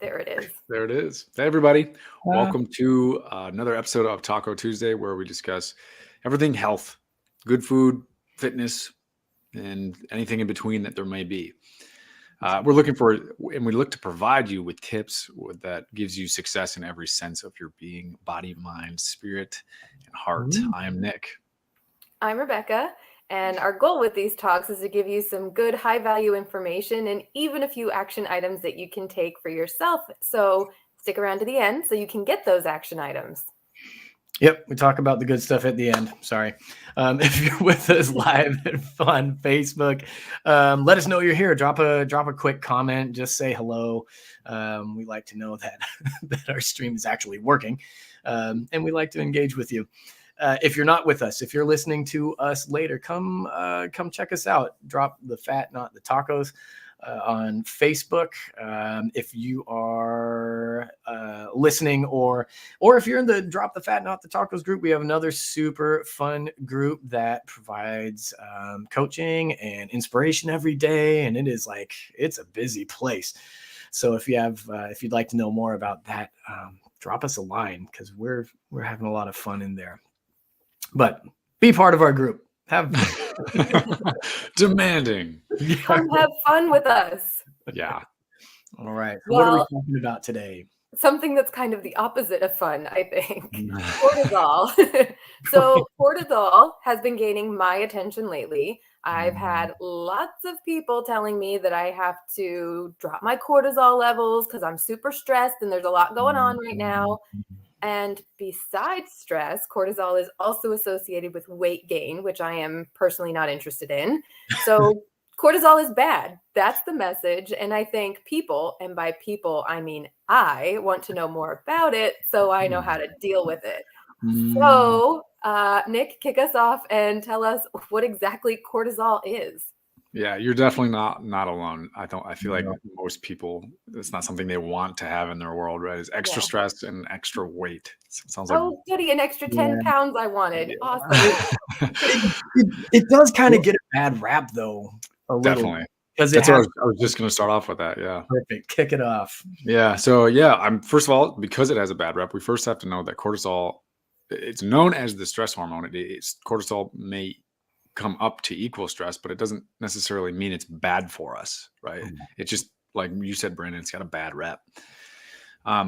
There it is. There it is. Hey, everybody. Welcome to another episode of Taco Tuesday, where we discuss everything health, good food, fitness, and anything in between that there may be. We're looking for, and we look to provide you with tips that gives you success in every sense of your being, body, mind, spirit, and heart. I am Nick. I'm Rebecca, and our goal with these talks is to give you some good high-value information and even a few action items that you can take for yourself. So stick around to the end so you can get those action items. Yep, we talk about the good stuff at the end. Sorry. If you're with us live on Facebook, let us know you're here. Drop a quick comment. Just say hello. We like to know that that our stream is actually working, and we like to engage with you. If you're not with us, if you're listening to us later, come check us out. Drop the fat, not the tacos. On Facebook, if you are listening, or if you're in the Drop the Fat Not the Tacos group, we have another super fun group that provides coaching and inspiration every day, and it's a busy place. So if you'd like to know more about that, drop us a line, because we're having a lot of fun in there. But be part of our group. Have demanding. Come have fun with us. Yeah. All right. What are we talking about today? Something that's kind of the opposite of fun, I think. Cortisol. So cortisol has been gaining my attention lately. I've had lots of people telling me that I have to drop my cortisol levels because I'm super stressed and there's a lot going on right now. And besides stress, cortisol is also associated with weight gain, which I am personally not interested in. So cortisol is bad. That's the message. And I think people, and by people, I mean I want to know more about it so I know how to deal with it. So, Nick, kick us off and tell us what exactly cortisol is. Yeah, you're definitely not alone. I feel like most people, it's not something they want to have in their world, right? It's extra stress and extra weight. It sounds like, oh, goody, an extra 10 pounds I wanted. Awesome. It does kind of get a bad rap, though. Definitely. That's what I was just going to start off with that. Yeah. Perfect. Kick it off. Yeah. So first of all, because it has a bad rep, we first have to know that cortisol, it's known as the stress hormone. Cortisol may come up to equal stress, but it doesn't necessarily mean it's bad for us, right? It's just, like you said, Brandon, it's got a bad rep.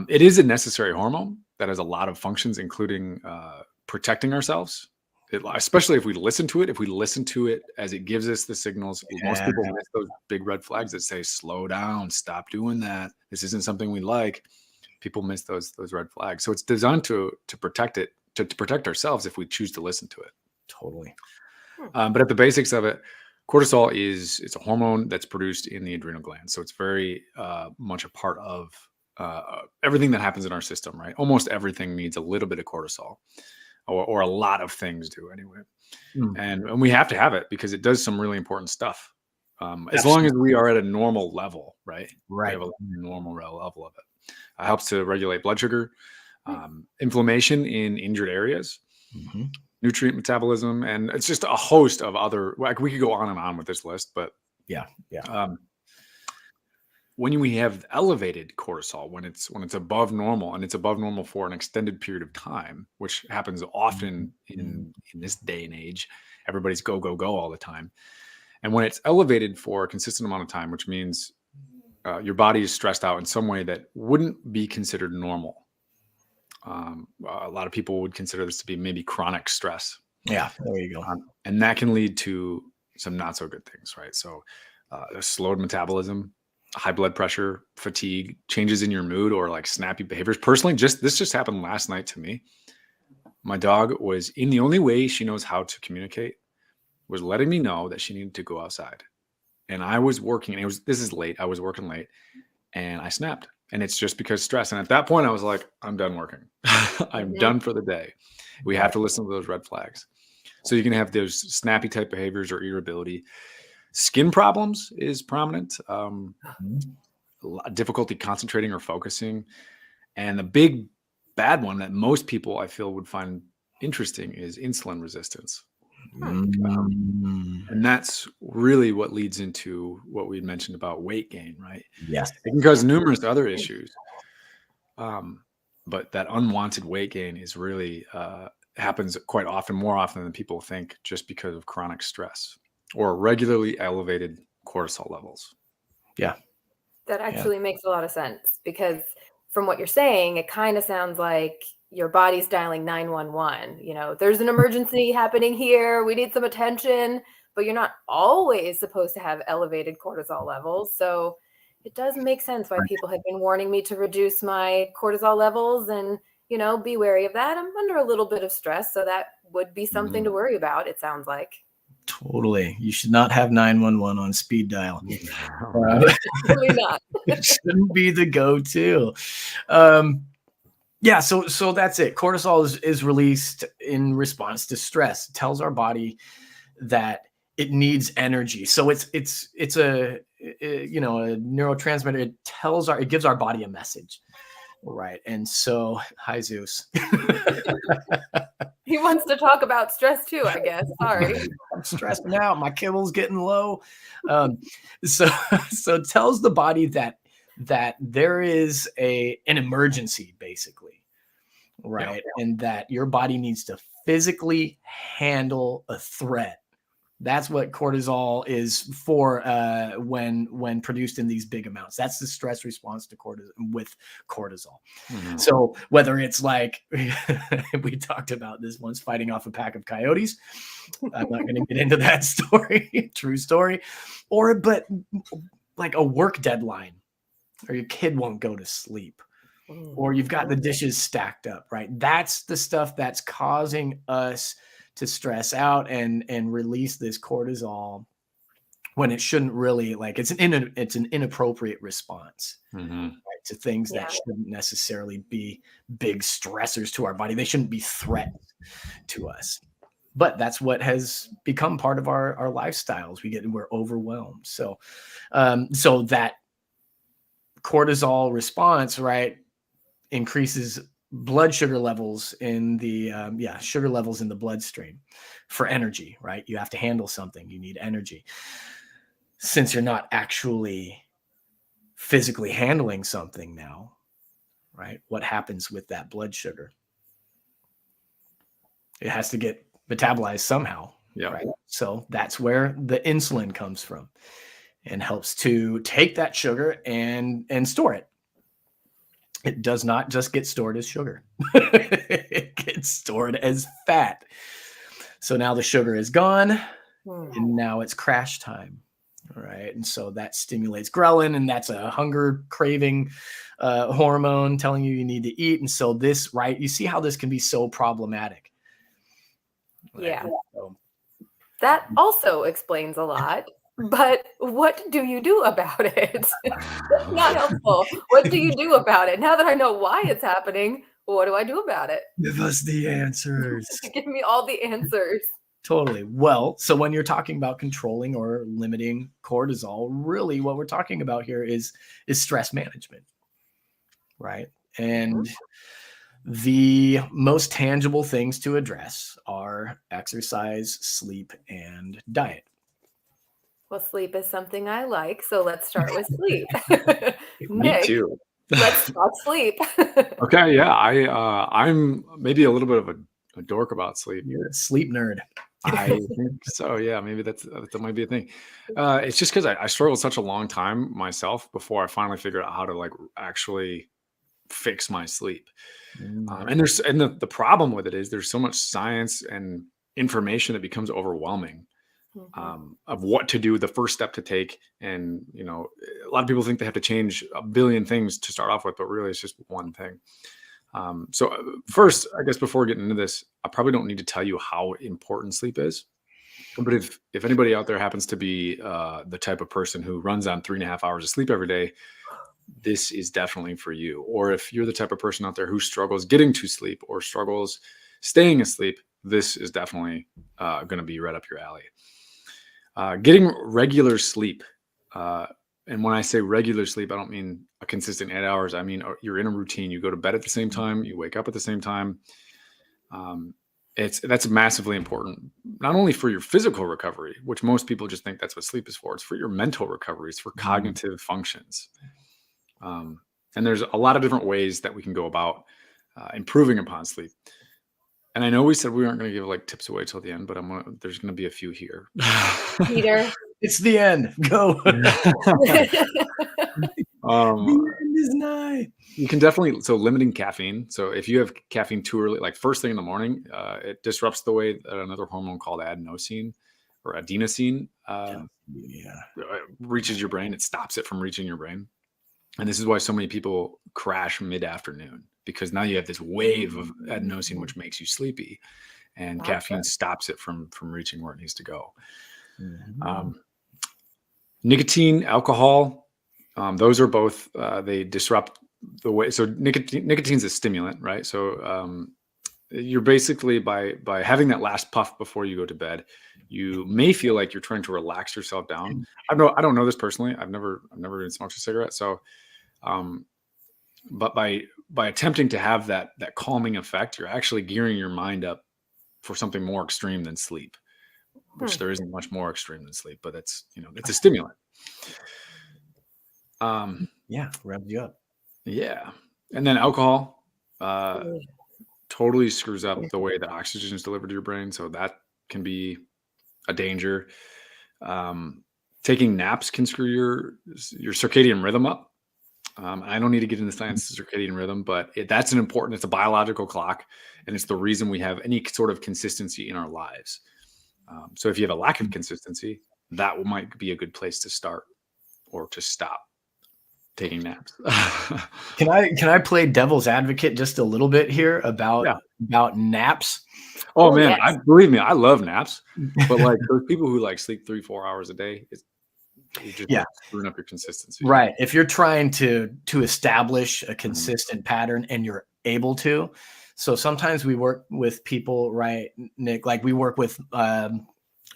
It is a necessary hormone that has a lot of functions, including protecting ourselves, especially if we listen to it as it gives us the signals. Most people miss those big red flags that say, slow down, stop doing that, this isn't something we like. People miss those red flags. So it's designed to protect it, to protect ourselves if we choose to listen to it. Totally. But at the basics of it, cortisol it's a hormone that's produced in the adrenal gland. So it's very much a part of everything that happens in our system, right? Almost everything needs a little bit of cortisol, or a lot of things do anyway. And we have to have it because it does some really important stuff. As long as we are at a normal level, right? Right. We have a normal level of it. It helps to regulate blood sugar, inflammation in injured areas, nutrient metabolism, and it's just a host of other, like, we could go on and on with this list, but when we have elevated cortisol, when it's above normal, and it's above normal for an extended period of time, which happens often in this day and age, everybody's go all the time. And when it's elevated for a consistent amount of time, which means your body is stressed out in some way that wouldn't be considered normal. A lot of people would consider this to be maybe chronic stress. Yeah, there you go. And that can lead to some not so good things, right? So a slowed metabolism, high blood pressure, fatigue, changes in your mood, or like snappy behaviors. Personally, this just happened last night to me. My dog was, in the only way she knows how to communicate, was letting me know that she needed to go outside. And I was working, and this is late. I was working late, and I snapped. And it's just because stress. And at that point, I was like, I'm done working. I'm done for the day. We have to listen to those red flags. So you can have those snappy type behaviors or irritability. Skin problems is prominent. Difficulty concentrating or focusing. And the big bad one that most people, I feel, would find interesting is insulin resistance. And that's really what leads into what we mentioned about weight gain, right? Yes. It can cause numerous other issues. But that unwanted weight gain is really happens quite often, more often than people think, just because of chronic stress or regularly elevated cortisol levels. Yeah. That actually makes a lot of sense, because from what you're saying, it kind of sounds like your body's dialing 911. There's an emergency happening here. We need some attention, but you're not always supposed to have elevated cortisol levels. So it does make sense why people have been warning me to reduce my cortisol levels and, be wary of that. I'm under a little bit of stress, so that would be something to worry about, it sounds like. Totally. You should not have 911 on speed dial. Really not. It shouldn't be the go-to. Yeah, so that's it. Cortisol is released in response to stress. It tells our body that it needs energy. So it's a neurotransmitter. It gives our body a message, right? And so, hi Zeus. He wants to talk about stress too, I guess. Sorry. I'm stressing out. My kibble's getting low. So it tells the body that there is an emergency, basically, right? Yeah. And that your body needs to physically handle a threat. That's what cortisol is for when produced in these big amounts. That's the stress response to cortisol. Mm-hmm. So whether it's like we talked about this once, fighting off a pack of coyotes, I'm not going to get into that story, true story, but like a work deadline, or your kid won't go to sleep, or you've got the dishes stacked up, right? That's the stuff that's causing us to stress out and release this cortisol when it shouldn't really, like, it's an inappropriate response, right, to things that shouldn't necessarily be big stressors to our body. They shouldn't be threats to us, but that's what has become part of our lifestyles. We're overwhelmed. So that cortisol response, right, increases blood sugar levels in the sugar levels in the bloodstream for energy, right? You have to handle something, you need energy. Since you're not actually physically handling something now, right? What happens with that blood sugar? It has to get metabolized somehow, right? So that's where the insulin comes from and helps to take that sugar and store it. It does not just get stored as sugar. It gets stored as fat. So now the sugar is gone, and now it's crash time, right? And so that stimulates ghrelin, and that's a hunger craving hormone telling you need to eat. And so this, right, you see how this can be so problematic. Right? Yeah. So, that also explains a lot. But what do you do about it? That's not helpful. What do you do about it? Now that I know why it's happening, what do I do about it? Give us the answers. Give me all the answers. Totally. Well, so when you're talking about controlling or limiting cortisol, really what we're talking about here is stress management, right? And the most tangible things to address are exercise, sleep, and diet. Well, sleep is something I like, so let's start with sleep. Me too. Let's talk sleep. Okay, yeah, I'm maybe a little bit of a dork about sleep. You're a sleep nerd. I think so. Yeah, maybe that might be a thing. It's just because I struggled such a long time myself before I finally figured out how to like actually fix my sleep. And the problem with it is there's so much science and information that becomes overwhelming. Of what to do, the first step to take. And, a lot of people think they have to change a billion things to start off with, but really it's just one thing. So first, I guess before getting into this, I probably don't need to tell you how important sleep is. But if anybody out there happens to be the type of person who runs on 3.5 hours of sleep every day, this is definitely for you. Or if you're the type of person out there who struggles getting to sleep or struggles staying asleep, this is definitely going to be right up your alley. Getting regular sleep. And when I say regular sleep, I don't mean a consistent 8 hours. I mean, you're in a routine. You go to bed at the same time. You wake up at the same time. That's massively important, not only for your physical recovery, which most people just think that's what sleep is for. It's for your mental recovery. It's for cognitive functions. And there's a lot of different ways that we can go about improving upon sleep. And I know we said we aren't going to give like tips away till the end, but there's going to be a few here. Peter. It's the end. Go. The end is nigh. You can definitely, so limiting caffeine. So if you have caffeine too early, like first thing in the morning, it disrupts the way that another hormone called adenosine or adenosine reaches your brain. It stops it from reaching your brain. And this is why so many people crash mid-afternoon, because now you have this wave of adenosine, which makes you sleepy, and caffeine stops it from reaching where it needs to go. Nicotine, alcohol, those are both, they disrupt the way. So nicotine's a stimulant, right? So you're basically, by having that last puff before you go to bed, you may feel like you're trying to relax yourself down. I don't know this personally. I've never even smoked a cigarette. So, but by attempting to have that calming effect, you're actually gearing your mind up for something more extreme than sleep, which there isn't much more extreme than sleep, but it's a stimulant. Revs you up. Yeah. And then alcohol totally screws up the way that oxygen is delivered to your brain. So that can be a danger. Taking naps can screw your circadian rhythm up. I don't need to get into science of circadian rhythm, but it's a biological clock, and it's the reason we have any sort of consistency in our lives. So if you have a lack of consistency, that might be a good place to start or to stop taking naps. Can I play devil's advocate just a little bit here about naps? Oh man, yes. Believe me, I love naps, but like those people who like sleep 3-4 hours a day, you're just screwing up your consistency. Right. If you're trying to establish a consistent pattern and you're able to. So sometimes we work with people, right, Nick, like we work with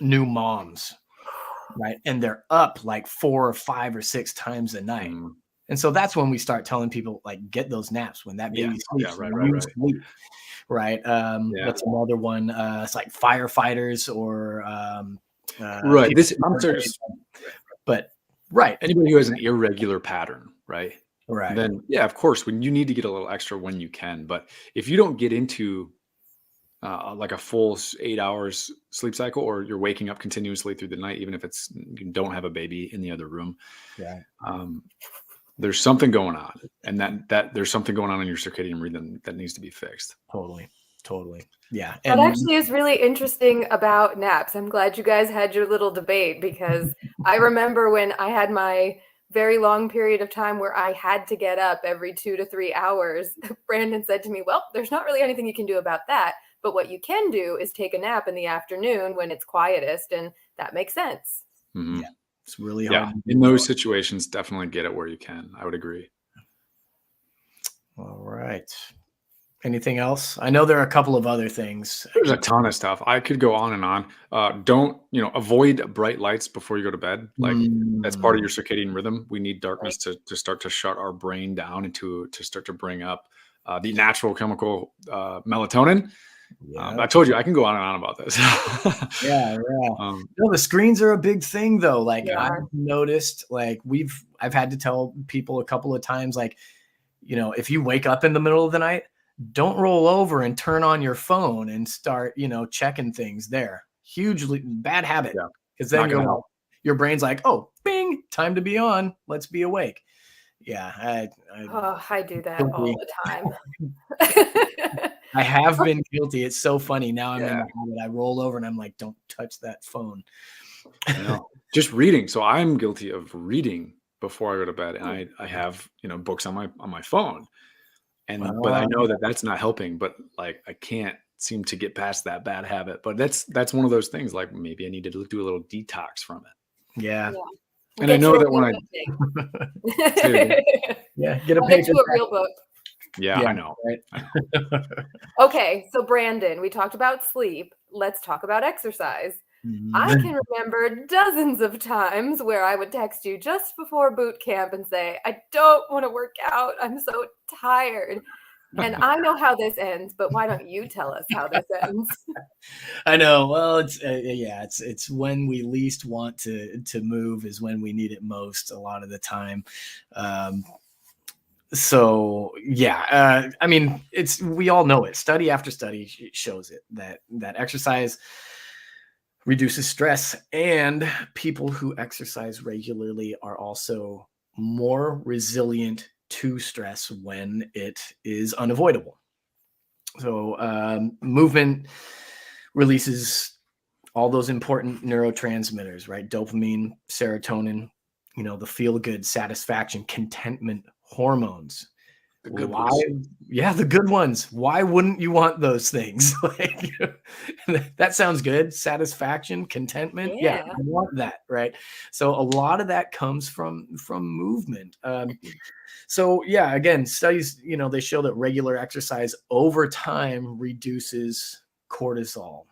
new moms, right? And they're up like 4 or 5 or 6 times a night. And so that's when we start telling people, like, get those naps when that baby sleeps. Sleep, right. That's another one. It's like firefighters or right. I'm serious. But right. Anybody who has an irregular pattern, right? Right. Then of course, when you need to get a little extra when you can. But if you don't get into like a full 8 hours sleep cycle, or you're waking up continuously through the night, even if you don't have a baby in the other room, there's something going on, and that there's something going on in your circadian rhythm that needs to be fixed. Totally. Yeah. That actually is really interesting about naps. I'm glad you guys had your little debate, because I remember when I had my very long period of time where I had to get up every 2 to 3 hours, Brandon said to me, well, there's not really anything you can do about that. But what you can do is take a nap in the afternoon when it's quietest. And that makes sense. Mm-hmm. Yeah, it's really hard. In those situations, definitely get it where you can. I would agree. All right. Anything else? I know there are a couple of other things. There's a ton of stuff. I could go on and on. Don't, avoid bright lights before you go to bed. Like that's part of your circadian rhythm. We need darkness to start to shut our brain down and to start to bring up the natural chemical melatonin. I told you I can go on and on about this. The screens are a big thing though. Like I've noticed, like I've had to tell people a couple of times, like, if you wake up in the middle of the night, don't roll over and turn on your phone and start, checking things there. Hugely bad habit. Because then your brain's like, oh, bing, time to be on. Let's be awake. Yeah. I do that all the time. I have been guilty. It's so funny. Now I'm in the habit. I roll over and I'm like, don't touch that phone. Just reading. So I'm guilty of reading before I go to bed. And I have, books on my phone. But I know that that's not helping, but like, I can't seem to get past that bad habit, but that's one of those things, like maybe I need to do a little detox from it. Yeah. And I know that when get a paper, a real book. I know. Right? Okay. So Brandon, we talked about sleep. Let's talk about exercise. I can remember dozens of times where I would text you just before boot camp and say, I don't want to work out. I'm so tired. And I know how this ends, but why don't you tell us how this ends? I know. Well, it's when we least want to move is when we need it most a lot of the time. I mean, we all know it. Study after study shows it that exercise reduces stress, and people who exercise regularly are also more resilient to stress when it is unavoidable. So movement releases all those important neurotransmitters, right? Dopamine, serotonin, the feel good, satisfaction, contentment hormones. The good Why? ones. Yeah, the good ones. Why wouldn't you want those things? Like, that sounds good. Satisfaction, contentment. Yeah, Yeah. I want that, right? So a lot of that comes from movement. So yeah, again, studies, they show that regular exercise over time reduces cortisol.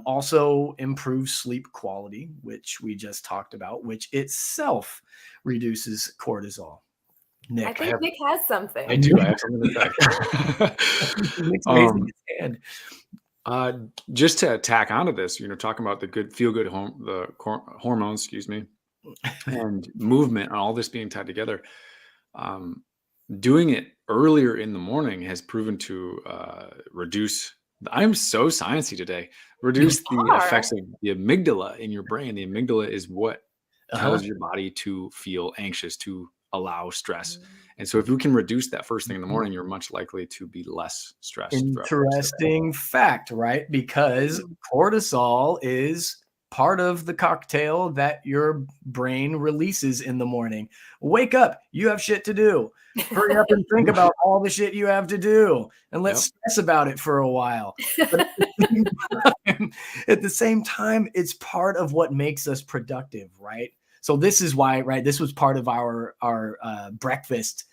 Also improves sleep quality, which we just talked about, which itself reduces cortisol. Nick, I think Nick has something. I do. I have something to say. Nick's raising his hand. Just to tack onto this, talking about the good feel good hormones, and movement and all this being tied together. Doing it earlier in the morning has proven to reduce. I'm so sciencey today. Reduce the effects of the amygdala in your brain. The amygdala is what tells your body to feel anxious, to allow stress. And so if you can reduce that first thing in the morning, you're much likely to be less stressed. Interesting fact, right? Because cortisol is part of the cocktail that your brain releases in the morning. Wake up, you have shit to do. Hurry up and think about all the shit you have to do, and let's stress about it for a while. But at the same time, it's part of what makes us productive, right? So this is why, right? This was part of our breakfast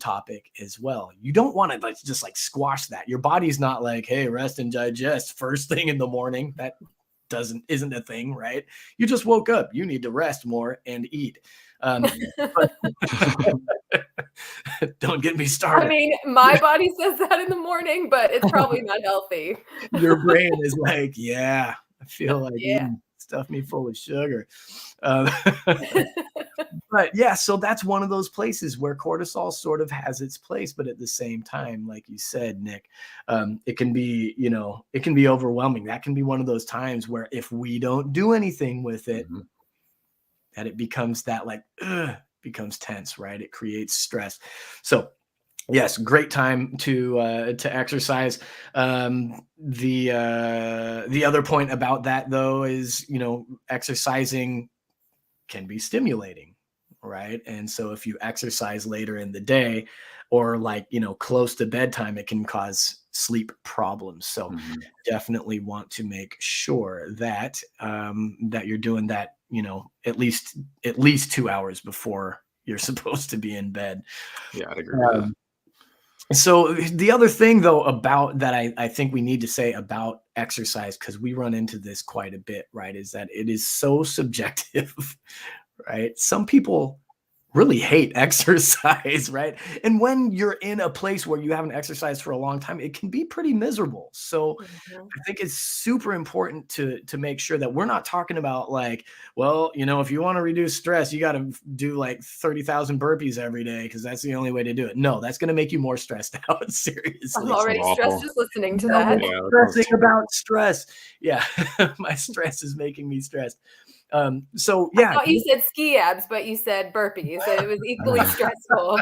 topic as well. You don't want to just squash that. Your body's not like, hey, rest and digest first thing in the morning. That isn't a thing, right? You just woke up. You need to rest more and eat. Don't get me started. I mean, my body says that in the morning, but it's probably not healthy. Your brain is like, yeah, I feel like stuff me full of sugar. But yeah, so that's one of those places where cortisol sort of has its place, but at the same time, like you said, Nick, it can be, it can be overwhelming. That can be one of those times where if we don't do anything with it, that it becomes becomes tense, right? It creates stress. So yes, great time to exercise. The other point about that though is, exercising can be stimulating, right? And so if you exercise later in the day or close to bedtime, it can cause sleep problems. So definitely want to make sure that that you're doing that, at least 2 hours before you're supposed to be in bed. Yeah, I'd agree with that. So the other thing though about that I think we need to say about exercise, because we run into this quite a bit, right, is that it is so subjective, right? Some people really hate exercise, right? And when you're in a place where you haven't exercised for a long time, it can be pretty miserable. So I think it's super important to make sure that we're not talking about if you want to reduce stress, you got to do 30,000 burpees every day because that's the only way to do it. No, that's going to make you more stressed out. Seriously. I'm already stressed just listening to that. Stressing about stress. Yeah. My stress is making me stressed. So yeah, I thought you said ski abs, but you said burpees. It was equally stressful.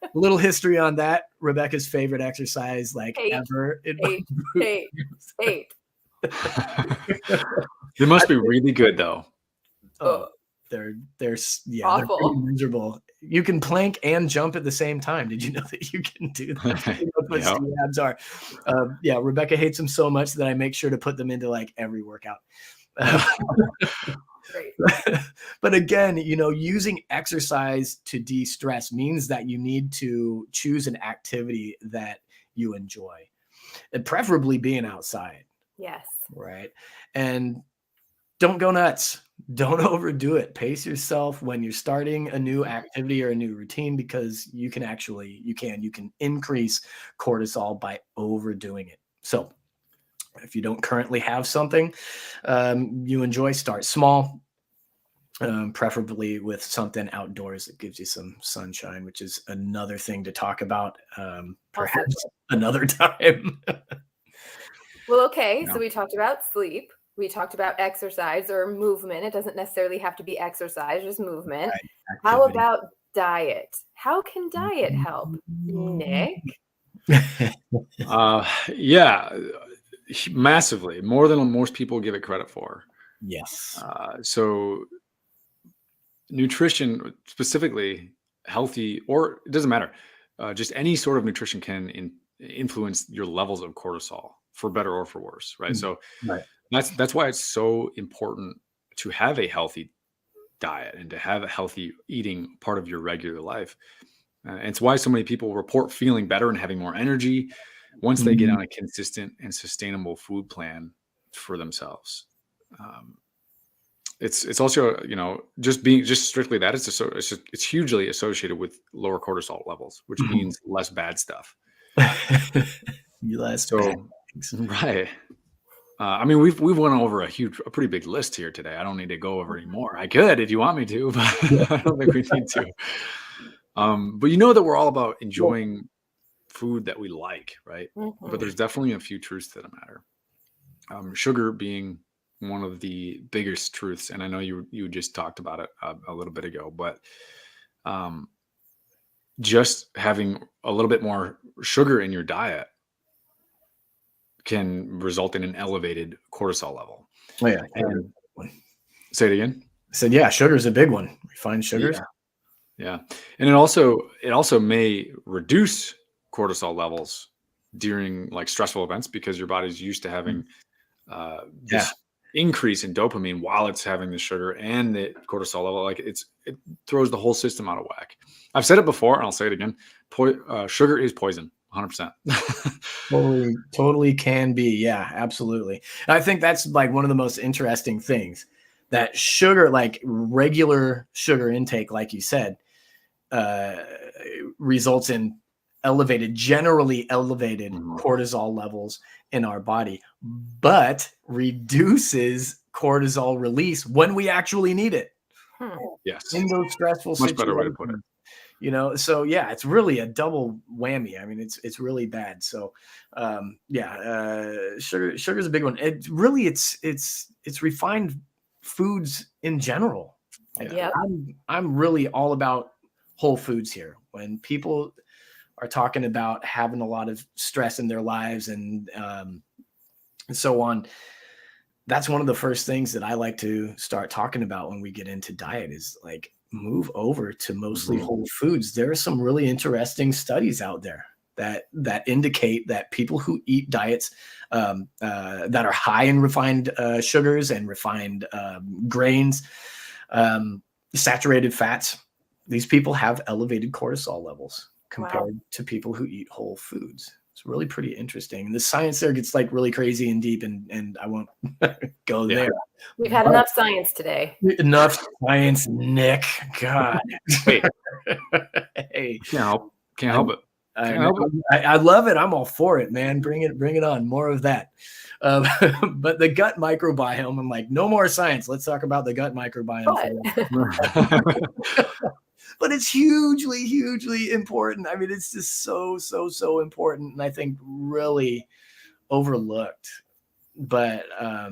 A little history on that. Rebecca's favorite exercise, ever. Hate. They must be really good though. Oh, they're awful. They're pretty miserable. You can plank and jump at the same time. Did you know that you can do that? What ski abs are. Rebecca hates them so much that I make sure to put them into every workout. But again, using exercise to de-stress means that you need to choose an activity that you enjoy, and preferably being outside. Yes. Right. And don't go nuts. Don't overdo it. Pace yourself when you're starting a new activity or a new routine, because you can increase cortisol by overdoing it. So if you don't currently have something you enjoy, start small, preferably with something outdoors that gives you some sunshine, which is another thing to talk about perhaps another time. Well, okay, Yeah. so we talked about sleep. We talked about exercise or movement. It doesn't necessarily have to be exercise, just movement. Right, How activity. about diet? How can diet help? Nick? Yeah, massively, more than most people give it credit for. Yes. So nutrition, specifically healthy, or it doesn't matter, just any sort of nutrition can influence your levels of cortisol for better or for worse, right? So Right. that's why it's so important to have a healthy diet and to have a healthy eating part of your regular life. And it's why so many people report feeling better and having more energy once they get on a consistent and sustainable food plan for themselves. Um, it's also, just strictly that it's hugely associated with lower cortisol levels, which means less bad stuff. Less bad So things. right. I mean, we've went over a pretty big list here today. I don't need to go over any more. I could if you want me to, but I don't think we need to. But you know that we're all about enjoying food that we like, right? But there's definitely a few truths that matter. Sugar being one of the biggest truths, and I know you just talked about it a little bit ago, but just having a little bit more sugar in your diet can result in an elevated cortisol level. Oh yeah. And say it again. I said, yeah, sugar is a big one. Refined sugars. Yeah. And it also may reduce cortisol levels during like stressful events, because your body's used to having this increase in dopamine while it's having the sugar and the cortisol level. Like it throws the whole system out of whack. I've said it before and I'll say it again. Sugar is poison. 100%. Totally can be. Yeah, absolutely. And I think that's like one of the most interesting things, that sugar, like regular sugar intake, like you said, results in generally elevated cortisol levels in our body, but reduces cortisol release when we actually need it. Yes. In those stressful Much situations. better way to put it. So yeah, it's really a double whammy. I mean, it's really bad. So sugar is a big one. It really it's refined foods in general. Yeah. I'm really all about whole foods here. When people are talking about having a lot of stress in their lives and so on, that's one of the first things that I like to start talking about when we get into diet, is like, move over to mostly whole foods. There are some really interesting studies out there that indicate that people who eat diets that are high in refined sugars and refined grains, saturated fats, these people have elevated cortisol levels compared to people who eat whole foods. It's really pretty interesting. And the science there gets like really crazy and deep, and I won't go there. We've had enough science today. Enough science, Nick. God. Hey. Hey. Can't help it. I love it. I'm all for it, man. Bring it on. More of that. But the gut microbiome, I'm like, no more science. Let's talk about the gut microbiome. But it's hugely, hugely important. I mean, it's just so important, and I think really overlooked. But I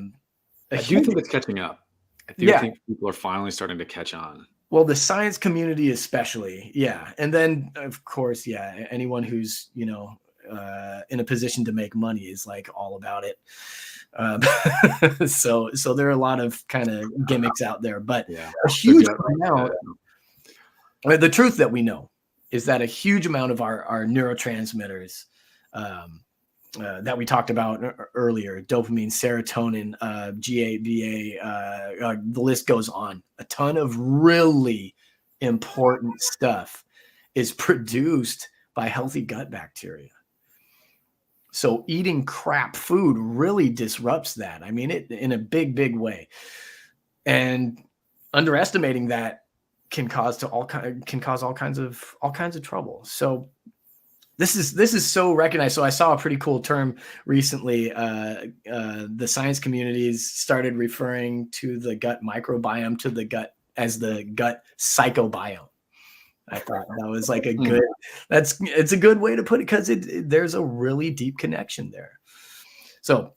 do think it's catching up. I do think people are finally starting to catch on. Well, the science community especially, and then of course, anyone who's in a position to make money is like all about it. So there are a lot of kind of gimmicks out there, but a huge amount. The truth that we know is that a huge amount of our neurotransmitters that we talked about earlier, dopamine, serotonin, GABA, the list goes on. A ton of really important stuff is produced by healthy gut bacteria. So eating crap food really disrupts that. I mean, it in a big, big way. and underestimating that can cause all kinds of trouble. So this is so recognized. So I saw a pretty cool term recently. The science communities started referring to the gut microbiome to the gut as the gut psychobiome. I thought that was like a good. It's a good way to put it, because there's a really deep connection there. So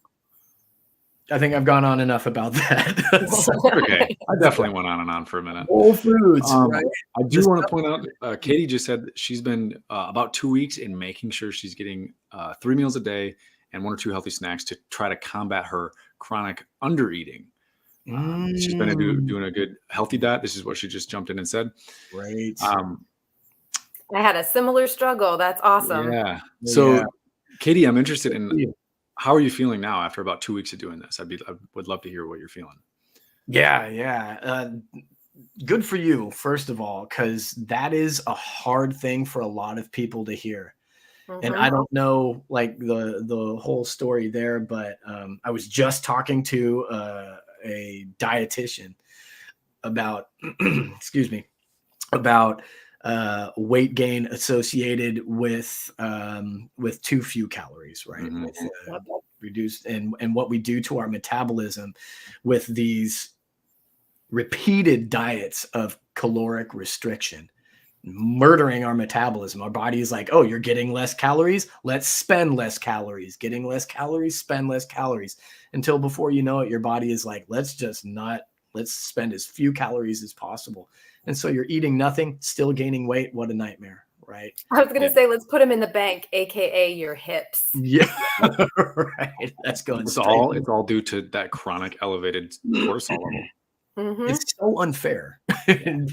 I think I've gone on enough about that. So, okay, I definitely went on and on for a minute. Whole foods, right? I do want to point out, Katie just said that she's been about 2 weeks in making sure she's getting 3 meals a day and 1 or 2 healthy snacks to try to combat her chronic undereating. She's been doing a good healthy diet. This is what she just jumped in and said. Right. I had a similar struggle. That's awesome. Yeah. So, Katie, I'm interested in, how are you feeling now after about 2 weeks of doing this? I would love to hear what you're feeling. Yeah. Good for you, first of all, because that is a hard thing for a lot of people to hear. And I don't know like the whole story there, but I was just talking to a dietitian about, excuse me, about weight gain associated with too few calories, right? With, reduced and what we do to our metabolism with these repeated diets of caloric restriction, murdering our metabolism. Our body is like, oh, you're getting less calories, let's spend less calories. Getting less calories, spend less calories, until before you know it, your body is like, let's spend as few calories as possible. And so you're eating nothing, still gaining weight. What a nightmare, right? I was going to say, let's put them in the bank, AKA your hips. Yeah, right. That's going. It's all due to that chronic elevated cortisol level. It's so unfair.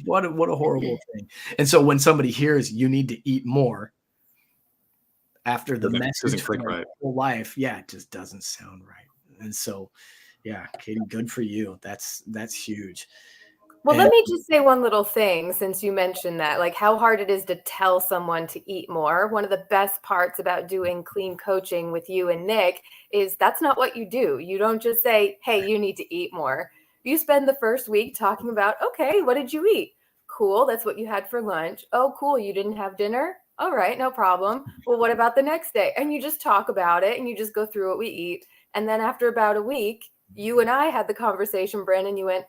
What a horrible thing. And so when somebody hears you need to eat more after the message for their whole life, it just doesn't sound right. And so, yeah, Katie, good for you. That's huge. Well, let me just say one little thing, since you mentioned that, like how hard it is to tell someone to eat more. One of the best parts about doing clean coaching with you and Nick is that's not what you do. You don't just say, hey, you need to eat more. You spend the first week talking about, okay, what did you eat? Cool. That's what you had for lunch. Oh, cool. You didn't have dinner? All right. No problem. Well, what about the next day? And you just talk about it and you just go through what we eat. And then after about a week, you and I had the conversation, Brandon, you went,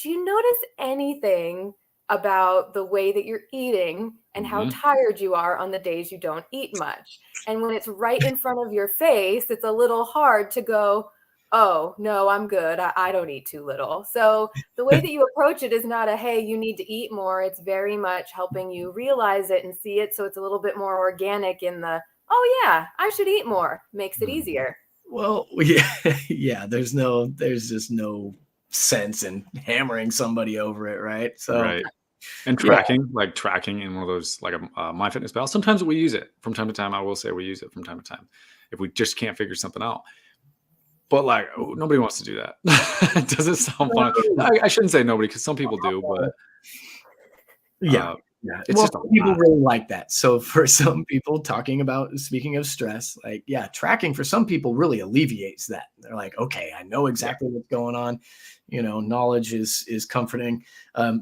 do you notice anything about the way that you're eating and how tired you are on the days you don't eat much? And when it's right in front of your face, it's a little hard to go, oh, no, I'm good. I don't eat too little. So the way that you approach it is not a, hey, you need to eat more. It's very much helping you realize it and see it. So it's a little bit more organic in the, oh, yeah, I should eat more. Makes it easier. Well, yeah, there's just no sense in hammering somebody over it, right? So right. And tracking in one of those, like a MyFitnessPal. Sometimes we use it from time to time. I will say we use it from time to time if we just can't figure something out. But like, nobody wants to do that. It doesn't sound fun. I shouldn't say nobody, because some people do, but it's just people really like that. So for some people, speaking of stress, like, tracking for some people really alleviates that. They're like, okay, I know exactly what's going on. Knowledge is comforting.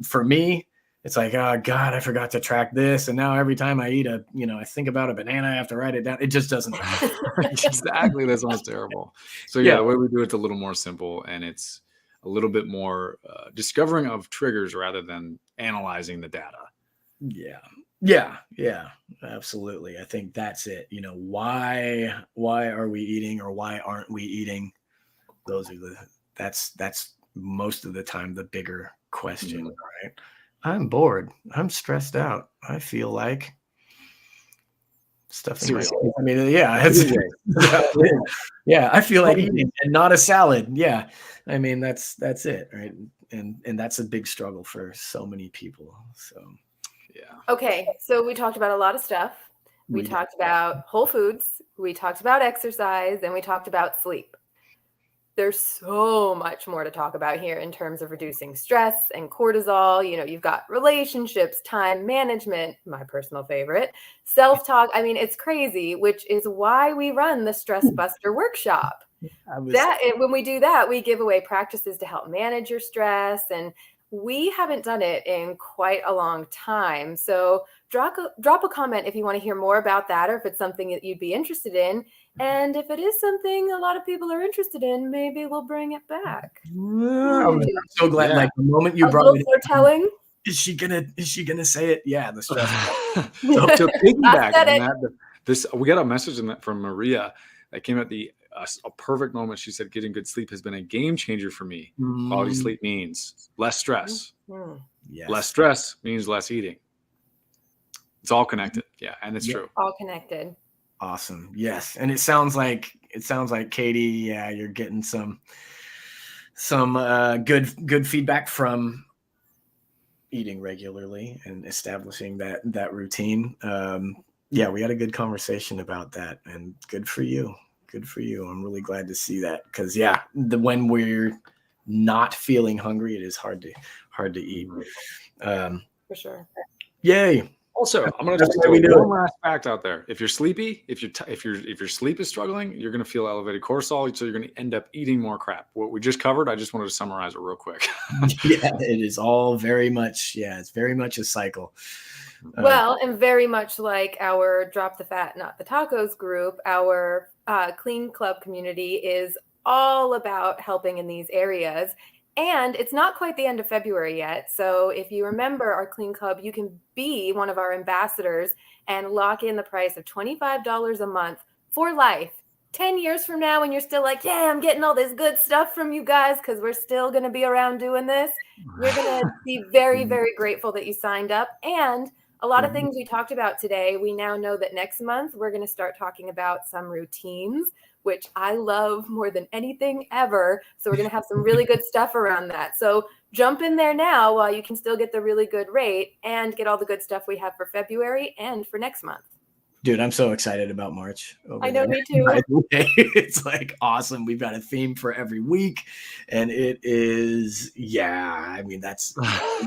For me, it's like, oh God, I forgot to track this. And now every time I eat I think about a banana, I have to write it down. It just doesn't. Exactly. That sounds terrible. So the way we do it's a little more simple, and it's a little bit more discovering of triggers rather than analyzing the data. Yeah, absolutely. I think that's it. Why are we eating, or why aren't we eating? That's most of the time the bigger question, right? I'm bored. I'm stressed out. I feel like stuff in my. I mean, I feel like eating and not a salad. Yeah, I mean that's it, right? And that's a big struggle for so many people. So. Okay, so we talked about a lot of stuff. We talked about whole foods, we talked about exercise, and we talked about sleep. There's so much more to talk about here in terms of reducing stress and cortisol. You've got relationships, time management, my personal favorite, self-talk. I mean, it's crazy, which is why we run the Stress Buster workshop. When we do that, we give away practices to help manage your stress, and we haven't done it in quite a long time. So drop a comment if you want to hear more about that, or if it's something that you'd be interested in. And if it is something a lot of people are interested in, maybe we'll bring it back. I'm so glad. Like the moment you brought it, telling. Is she gonna say it? Yeah, the stress. So to piggyback on that, we got a message from Maria that came at a perfect moment. She said, "Getting good sleep has been a game changer for me. Quality sleep means less stress. Yes. Less stress means less eating. It's all connected. Yeah, and it's true. All connected. Awesome. Yes, and it sounds like Katie. Yeah, you're getting some good feedback from eating regularly and establishing that routine. Yeah, we had a good conversation about that, and good for you. I'm really glad to see that, because when we're not feeling hungry, it is hard to eat. For sure. Yay. Also, I'm going to just throw one last fact out there. If you're sleepy, if your sleep is struggling, you're going to feel elevated cortisol, so you're going to end up eating more crap. What we just covered, I just wanted to summarize it real quick. Yeah, it is all very much. Yeah, it's very much a cycle. Well, and very much like our Drop the Fat, Not the Tacos group, our Clean Club community is all about helping in these areas. And it's not quite the end of February yet. So if you remember our Clean Club, you can be one of our ambassadors and lock in the price of $25 a month for life. 10 years from now, when you're still like, yeah, I'm getting all this good stuff from you guys because we're still going to be around doing this, you're going to be very, very grateful that you signed up. And a lot of things we talked about today, we now know that next month we're going to start talking about some routines, which I love more than anything ever. So we're going to have some really good stuff around that. So jump in there now while you can still get the really good rate and get all the good stuff we have for February and for next month. Dude, I'm so excited about March. I know, me too. It's like awesome. We've got a theme for every week, and it is, I mean, that's I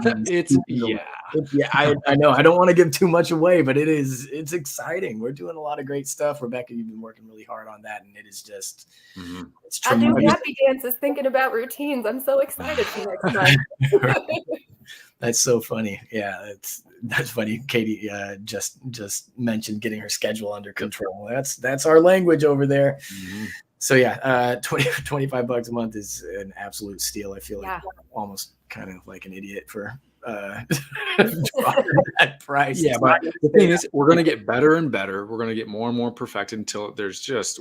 know. I don't want to give too much away, but it's exciting. We're doing a lot of great stuff. Rebecca, you've been working really hard on that, and it is just it's tremendous. I do happy dances thinking about routines. I'm so excited for next month. That's so funny. Yeah, that's funny. Katie just mentioned getting her schedule under control. That's our language over there. So $25 a month is an absolute steal. I feel like I'm almost kind of like an idiot for that price. Yeah, but the thing is, we're going to get better and better. We're going to get more and more perfected until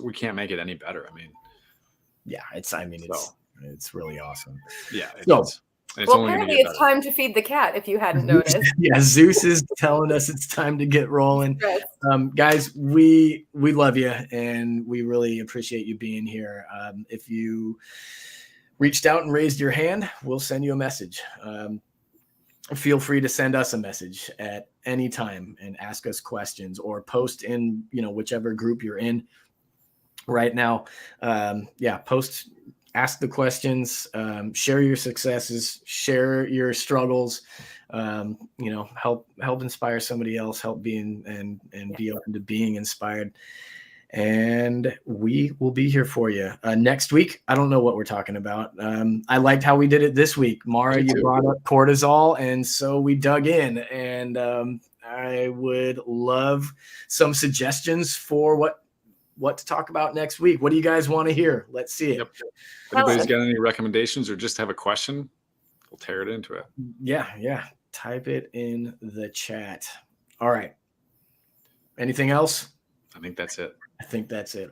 we can't make it any better. I mean, it's really awesome. Yeah. Apparently it's time to feed the cat, if you hadn't noticed. Yeah, Zeus is telling us it's time to get rolling. Guys, we love you, and we really appreciate you being here. If you reached out and raised your hand, we'll send you a message. Feel free to send us a message at any time and ask us questions, or post in whichever group you're in right now. Post. Ask the questions, share your successes, share your struggles, help inspire somebody else, help being and be open to being inspired. And we will be here for you. Next week, I don't know what we're talking about. I liked how we did it this week. Mara, you brought up cortisol, and so we dug in, and I would love some suggestions for what to talk about next week. What do you guys want to hear? Let's see it. Yep. If anybody's got any recommendations or just have a question, we'll tear it into it. Yeah. Type it in the chat. All right. Anything else? I think that's it.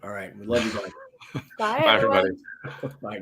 All right. We love you guys. Bye, everybody. Bye, guys.